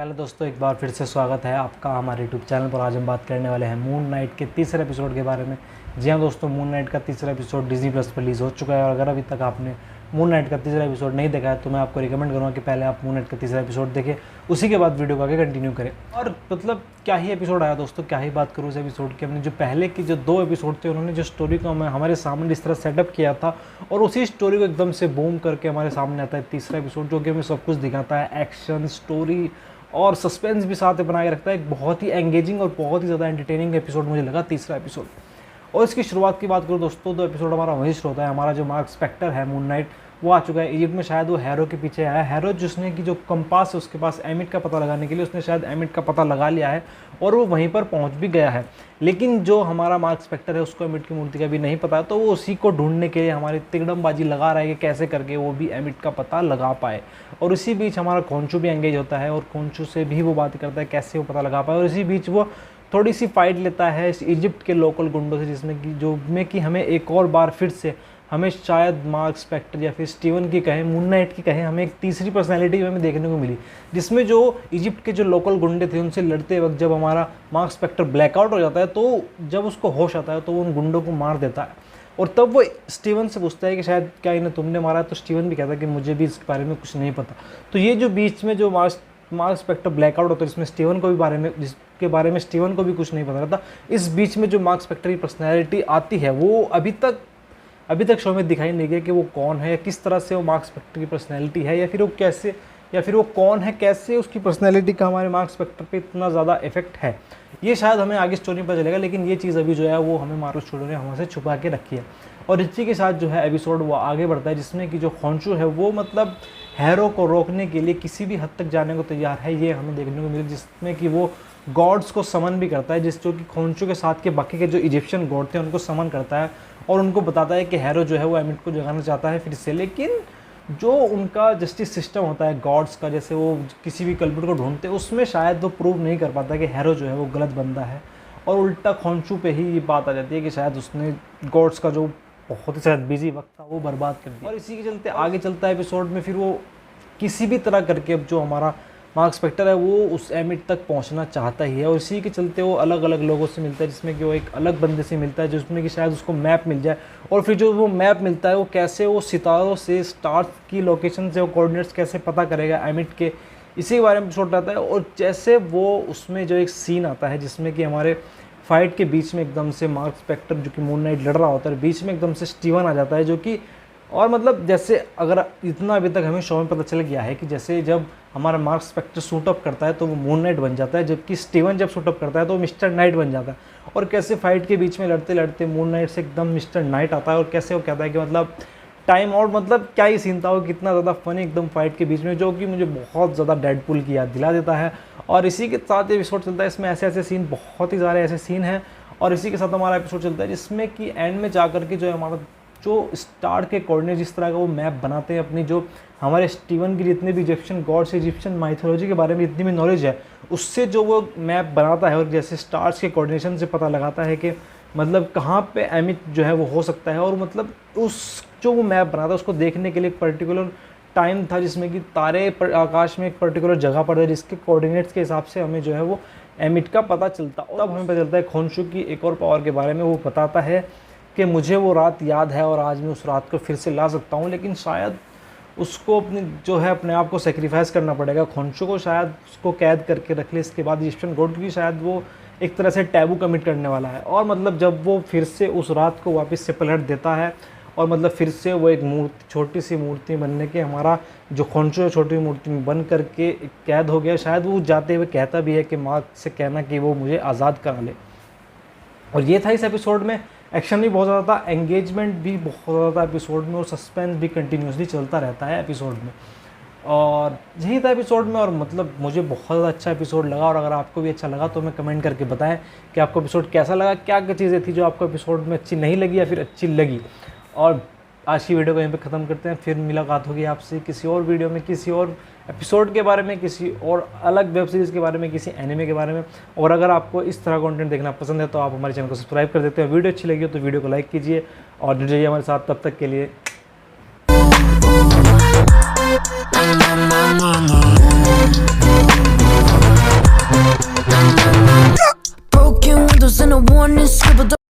Hello दोस्तों, एक बार फिर से स्वागत है आपका हमारे यूट्यूब चैनल पर। आज हम बात करने वाले हैं मून नाइट के तीसरे एपिसोड के बारे में। जी हाँ दोस्तों, मून नाइट का तीसरा एपिसोड डिज्नी प्लस पर रिलीज़ हो चुका है और अगर अभी तक आपने मून नाइट का तीसरा एपिसोड नहीं देखा है तो मैं आपको रिकमेंड करूँगा कि पहले आप मून नाइट का तीसरा एपिसोड देखें, उसी के बाद वीडियो को आगे कंटिन्यू करें। और मतलब क्या ही एपिसोड आया दोस्तों, क्या ही बात करूँ उस एपिसोड की। हमने जो पहले की जो 2 एपिसोड थे उन्होंने जो स्टोरी को हमारे सामने इस तरह सेटअप किया था और उसी स्टोरी को एकदम से बूम करके हमारे सामने आता है तीसरा एपिसोड, जो कि हमें सब कुछ दिखाता है। एक्शन, स्टोरी और सस्पेंस भी साथ में बनाए रखता है। एक बहुत ही एंगेजिंग और बहुत ही ज़्यादा एंटरटेनिंग एपिसोड मुझे लगा तीसरा एपिसोड। और इसकी शुरुआत की बात करूँ दोस्तों, तो एपिसोड हमारा वहीं शुरू होता है। हमारा जो मार्क स्पेक्टर है मून नाइट, वो आ चुका है इजिप्ट में। शायद वो हैरो के पीछे आया है। हैरो जिसने की जो कंपास है उसके पास एमिट का पता लगाने के लिए, उसने शायद एमिट का पता लगा लिया है और वो वहीं पर पहुंच भी गया है। लेकिन जो हमारा मार्क स्पेक्टर है उसको एमिट की मूर्ति का भी नहीं पता है, तो वो उसी को ढूंढने के लिए हमारी तिकड़मबाजी लगा रहा है कि कैसे करके वो भी एमिट का पता लगा पाए। और इसी बीच हमारा खोंचू भी एंगेज होता है और खोंचू से भी वो बात करता है कैसे वो पता लगा पाए। और इसी बीच वो थोड़ी सी फाइट लेता है इस इजिप्ट के लोकल गुंडों से, जिसमें कि हमें एक और बार फिर से हमें शायद मार्क स्पेक्टर या फिर स्टीवन की कहें, मून नाइट की कहें, हमें एक तीसरी पर्सनैलिटी हमें देखने को मिली, जिसमें जो इजिप्ट के जो लोकल गुंडे थे उनसे लड़ते वक्त जब हमारा मार्क स्पेक्टर ब्लैकआउट हो जाता है, तो जब उसको होश आता है तो वो उन गुंडों को मार देता है। और तब वो स्टीवन से पूछता है कि शायद क्या इन्हें तुमने मारा है, तो स्टीवन भी कहता है कि मुझे भी इस बारे में कुछ नहीं पता। तो ये जो बीच में जो मार्क स्पेक्टर ब्लैकआउट होता है, जिसके बारे में स्टीवन को भी कुछ नहीं पता रहता, इस बीच में जो मार्क स्पेक्टर की पर्सनैलिटी आती है वो अभी तक शो में दिखाई नहीं गया कि वो कौन है, किस तरह से वो मार्क स्पेक्टर की पर्सनैलिटी है, या फिर वो कौन है, कैसे उसकी पर्सनैलिटी का हमारे मार्क स्पेक्टर पे इतना ज़्यादा इफेक्ट है। ये शायद हमें आगे स्टोरी में पता चलेगा, लेकिन ये चीज़ अभी जो है वो हमें मार्वल स्टूडियो ने हमसे छुपा के रखी है। और इसी के साथ जो है एपिसोड वो आगे बढ़ता है, जिसमें कि जो खोंचू है वो मतलब हैरो को रोकने के लिए किसी भी हद तक जाने को तैयार है। ये हमें देखने को मिला, जिसमें कि वो गॉड्स को समन भी करता है, जो कि खोंचू के साथ के बाकी के जो इजिप्शियन गॉड थे उनको समन करता है और उनको बताता है कि हैरो जो है वो एमिट को जगाना चाहता है फिर से। लेकिन जो उनका जस्टिस सिस्टम होता है गॉड्स का, जैसे वो किसी भी कल्प्रिट को ढूंढते हैं, उसमें शायद वो प्रूव नहीं कर पाता कि हैरो जो है वो गलत बंदा है। और उल्टा खोंचू पे ही ये बात आ जाती है कि शायद उसने गॉड्स का जो बहुत ही शायद बिजी वक्त था वो बर्बाद कर दिया। और इसी के चलते आगे चलता है एपिसोड में, फिर वो किसी भी तरह करके अब जो हमारा मार्क स्पेक्टर है वो उस एमिट तक पहुंचना चाहता ही है। और इसी के चलते वो अलग अलग लोगों से मिलता है, जिसमें कि वो एक अलग बंदे से मिलता है जिसमें कि शायद उसको मैप मिल जाए। और फिर जो वो मैप मिलता है वो कैसे वो सितारों से, स्टार्स की लोकेशन से वो कोऑर्डिनेट्स कैसे पता करेगा एमिट के, इसी के बारे में एपिसोड रहता है। और जैसे वो उसमें जो एक सीन आता है जिसमें कि हमारे फाइट के बीच में एकदम से मार्क स्पेक्टर जो कि मून नाइट लड़ रहा होता है, बीच में एकदम से स्टीवन आ जाता है, जो कि और मतलब जैसे अगर इतना अभी तक हमें शो में पता चल गया है कि जैसे जब हमारा मार्क स्पेक्टर सूट अप करता है तो वो मून नाइट बन जाता है, जबकि स्टीवन जब सूट अप करता है तो वो मिस्टर नाइट बन जाता है। और कैसे फाइट के बीच में लड़ते लड़ते मून नाइट से एकदम मिस्टर नाइट आता है और कैसे वो कहता है कि मतलब टाइम आउट, मतलब क्या ही सीन था वो, कितना ज़्यादा फनी एकदम फाइट के बीच में, जो कि मुझे बहुत ज़्यादा डेडपूल की याद दिला देता है। और इसी के साथ एपिसोड चलता है, इसमें ऐसे सीन, बहुत ही सारे ऐसे सीन हैं। और इसी के साथ हमारा एपिसोड चलता है जिसमें कि एंड में जा करके जो हमारा जो स्टार के कोऑर्डिनेट जिस तरह का वो मैप बनाते हैं अपनी, जो हमारे स्टीवन की जितने भी इजिप्शियन गॉड्स, इजिप्शियन माइथोलॉजी के बारे में जितनी भी नॉलेज है, उससे जो वो मैप बनाता है और जैसे स्टार्स के कोऑर्डिनेशन से पता लगाता है कि मतलब कहाँ पे एमिट जो है वो हो सकता है। और मतलब उस जो वो मैप बनाता है उसको देखने के लिए एक पर्टिकुलर टाइम था जिसमें कि तारे आकाश में एक पर्टिकुलर जगह पर है, जिसके कोऑर्डिनेट्स के हिसाब से हमें जो है वो एमिट का पता चलता। तब हमें पता चलता है खोंचू की एक और पावर के बारे में। वो बताता है कि मुझे वो रात याद है और आज मैं उस रात को फिर से ला सकता हूँ, लेकिन शायद उसको अपने आप को सेक्रीफाइस करना पड़ेगा। खोंचू को शायद उसको कैद करके रख ले, इसके बाद इजिप्शियन गॉड की शायद वो एक तरह से टैबू कमिट करने वाला है। और मतलब जब वो फिर से उस रात को वापस से पलट देता है और मतलब फिर से वो एक मूर्ति, छोटी सी मूर्ति बनने के, हमारा जो खोंचू है छोटी मूर्ति में बन करके कैद हो गया। शायद वो जाते हुए कहता भी है कि मार्क से कहना कि वो मुझे आज़ाद करा ले। और ये था इस एपिसोड में। एक्शन भी बहुत ज़्यादा था, एंगेजमेंट भी बहुत ज़्यादा था एपिसोड में, और सस्पेंस भी कंटिन्यूसली चलता रहता है एपिसोड में। और यही था एपिसोड में। और मतलब मुझे बहुत ज़्यादा अच्छा एपिसोड लगा। और अगर आपको भी अच्छा लगा तो हमें कमेंट करके बताएं कि आपको एपिसोड कैसा लगा, क्या क्या चीज़ें थी जो आपको एपिसोड में अच्छी नहीं लगी या फिर अच्छी लगी। और आज की वीडियो को यहीं पे ख़त्म करते हैं, फिर मुलाकात होगी आपसे किसी और वीडियो में, किसी और एपिसोड के बारे में, किसी और अलग वेब सीरीज़ के बारे में, किसी एनिमे के बारे में। और अगर आपको इस तरह कंटेंट देखना पसंद है तो आप हमारे चैनल को सब्सक्राइब कर देते हैं। वीडियो अच्छी लगी हो तो वीडियो को लाइक कीजिए और जुड़ जाइए हमारे साथ। तब तक के लिए candles and a warning scribbled